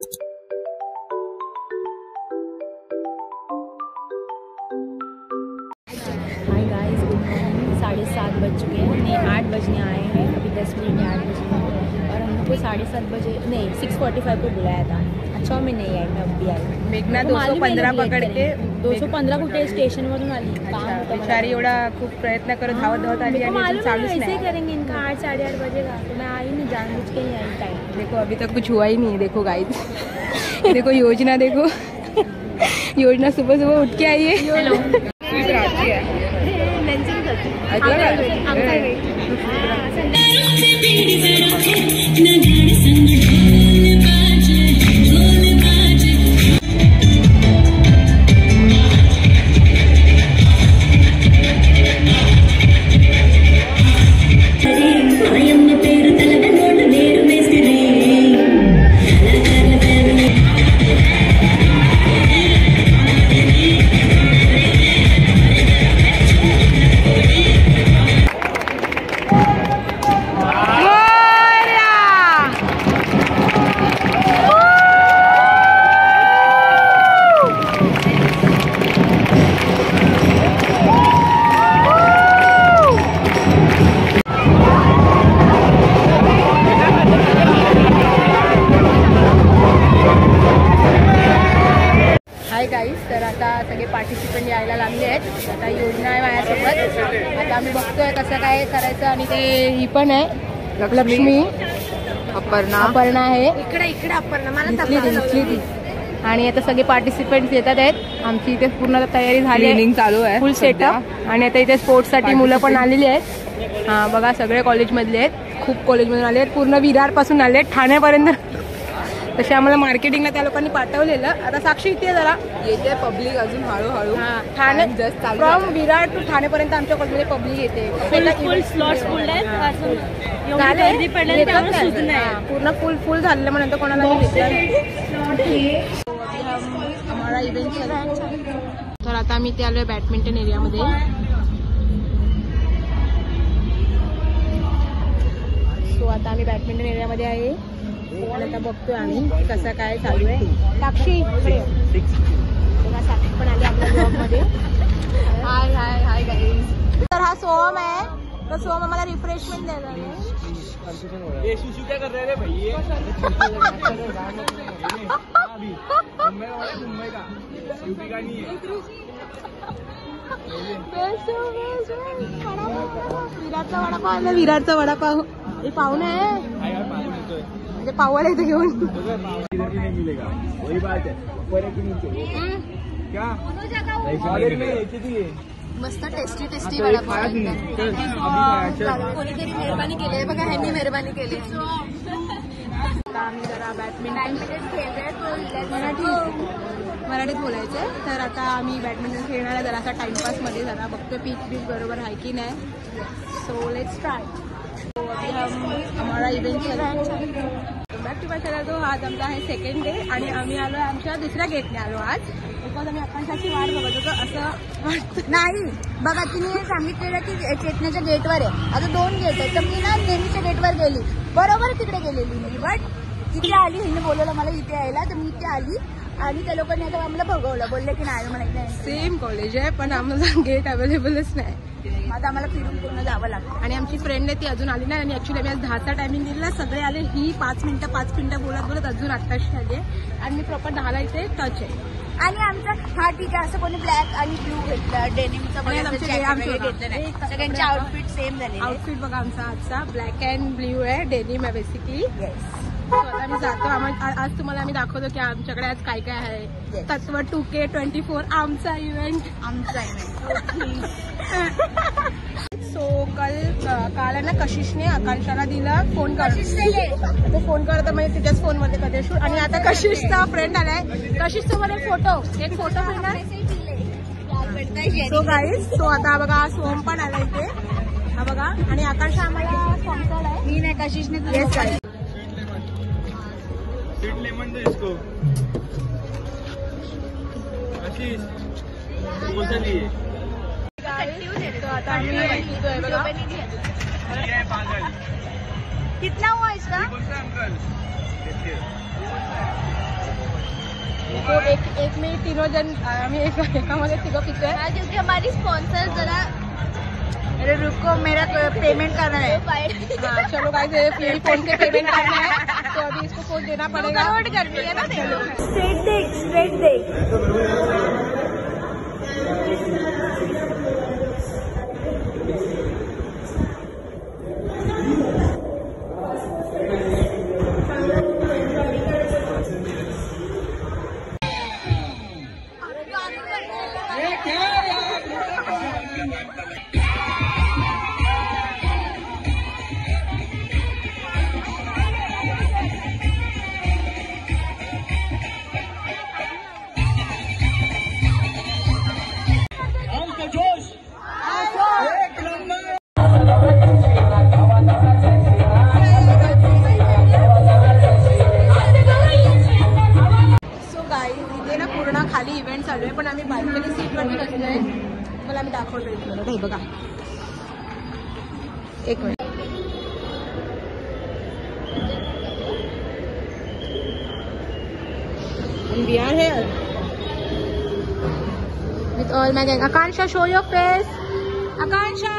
Hi guys, good morning. 7:30 बज चुके हैं, नहीं 8 बजने आए हैं। अभी 10 मिनट में 8 बजे और हम लोग को 7:30 बजे नहीं 6:45 को बुलाया था। अच्छा मैं नहीं आई, मैं अभी आई। मेघना 215 पकड़ के 215 कुठे स्टेशनवरून आली। बिचारी एवढा खूप प्रयत्न करत धावत धावत आली आणि चालूच ऐसे नाही। करेंगे इनका 8 साढ़े 8 बजेगा तो मैं आई नहीं, जानबूझ के ही आई टाइम। देखो अभी तक कुछ हुआ ही नहीं है। देखो गाइस देखो योजना, देखो योजना सुबह सुबह उठ के आई है। हेलो तर आता सगळे पार्टिसिपेंट यायला लागले आहेत। आता योजना आहे माझ्यासोबत। आता आम्ही बघतोय कसं काय करायचं। आणि ते ही पण आहे लक्ष्मी, अपर्णा आहे इकडे अपर्णा मला दिसली ती। आणि आता सगळे पार्टिसिपेंट येतात आहेत। आमची इथे पूर्ण तयारी झाली आहे, चालू आहे फुल सेटअप। आणि आता इथे स्पोर्ट्स साठी मुलं पण आलेली आहेत। हा बघा सगळे कॉलेजमधले आहेत, खूप कॉलेजमधून आले आहेत, पूर्ण विरार पासून आले आहेत ठाण्यापर्यंत। तसे आम्हाला मार्केटिंगला त्या लोकांनी पाठवलेलं। आता साक्षी इथे जरा येते पब्लिक अजून हळूहळू। ठाणे फ्रॉम विरार टू ठाणेपर्यंत आमच्या कॉलेजमध्ये पब्लिक येते। फुल स्लॉट्स फुल आहेत, पूर्ण फुल झालेलं म्हणून कोणाला हमारा इव्हेंट तर आता आम्ही इथे आलोय बॅडमिंटन एरियामध्ये। सो आता आम्ही बॅडमिंटन एरियामध्ये आहे आणि आता बघतोय आम्ही कसं काय चालू आहे। साक्षी बघा, साक्षी पण आली आपल्या ब्लॉगमध्ये। हाय हाय हाय गाईज। तर हा सोहम आहे, तर सोहम आम्हाला रिफ्रेशमेंट देणार आहे। क्या कर रहे रे भैया? मुंबई का यूपी का नहीं है। विरारचा वडापाव हे पाहुणे आहे म्हणजे पावाला इथे घेऊन नहीं मिलेगा, वही बात है। ऊपर है कि नीचे? क्या मस्त टेस्टी वडापाव। कोणीतरी मेहरबानी केली आहे बघा, ह्यांनी मेहरबानी केली आहे। आम्ही जरा बॅडमिंटन मराठीत बोलायचंय। तर आता आम्ही बॅडमिंटन खेळणार आहे जरा असा टाइमपास मध्ये। जरा बघतोय पीच बरोबर आहे की नाही। So let's try. हमारा event back to my channel. तो आज आमचा आहे सेकंड डे आणि आम्ही आलो आमच्या दुसऱ्या गेटने आलो आज। बिकॉज आम्ही आकांक्षाची वाट बघत होतो असं नाही। बघा तिने सांगितलेलं की चेतनाच्या गेटवर आहे, आता 2 गेट आहेत। तर मी ना नेहमीच्या गेटवर गेली, बरोबर तिकडे गेलेली मी, बट इथे आली, हिने बोलवलं मला इथे यायला, तर मी इथे आली आणि त्या लोकांनी आता आम्हाला भगवलं, बोलले की नाही मला इथे सेम कॉलेज आहे पण आम्हाला गेट अवेलेबलच नाही। आता आम्हाला फिरून पूर्ण जावं लागतं। आणि आमची फ्रेंड आहे ती अजून आली नाही आणि ऍक्च्युली आम्ही आज 10चा टायमिंग दिलेला, सगळे आले। ही 5 मिनिटं बोलत अजून 8शी आली आहे आणि मी प्रॉपर 10ला इथे टच आहे। आणि आमचा हा ठीक आहे, असं कोणी ब्लॅक आणि ब्लू घेतलं, डेनिमचा घेतलं नाही, सगळ्यांचे आउटफिट सेम झाले। आउटफिट बघा आमचा आजचा ब्लॅक अँड ब्ल्यू आहे, डेनिम आहे बेसिकली। आता आम्ही जातो। आज तुम्हाला आम्ही दाखवतो की आमच्याकडे आज काय काय आहे। तत्व 2K24 आमचा इव्हेंट सो काल आहे ना कशिशने आकांक्षाला दिला फोन करत म्हणजे तिच्याच फोनमध्ये कधी शूट। आणि आता कशिशचा फ्रेंड आलाय, कशिश सोबत एक फोटो घेणार। सो गाईज, सो आता बघा सोम पण आला इथे, हा बघा। आणि आकांक्षा आम्हाला स्पॉन्सर्ड आहे, मी नाही कशिशने स्वीट लेमन दो इसको। आशीष कौन सा लिए? तो आता आम्ही बघा कितना हुआ इसका? कौन सा अंकल? तो एक में तीनों जन आम्ही एकामध्ये तिघं पितो आहे. हाँ, क्योंकि हमारी स्पॉन्सर जरा अरे रुको मेरा पेमेंट करना है. हाँ चलो गाइस, ये फोन से पेमेंट करना है तो अभी इसको फोन देना पड़ेगा. करोड़ करनी है ना. चलो. स्ट्रेट देख. खाली इव्हेंट चालू आहे, पण आम्ही बाल्कनी सीटवरती बसलोय. मला आम्ही दाखवतोय तुम्हाला. हे बघा, एक minute. We are here with all my gang. Akansha, show your face. Akansha.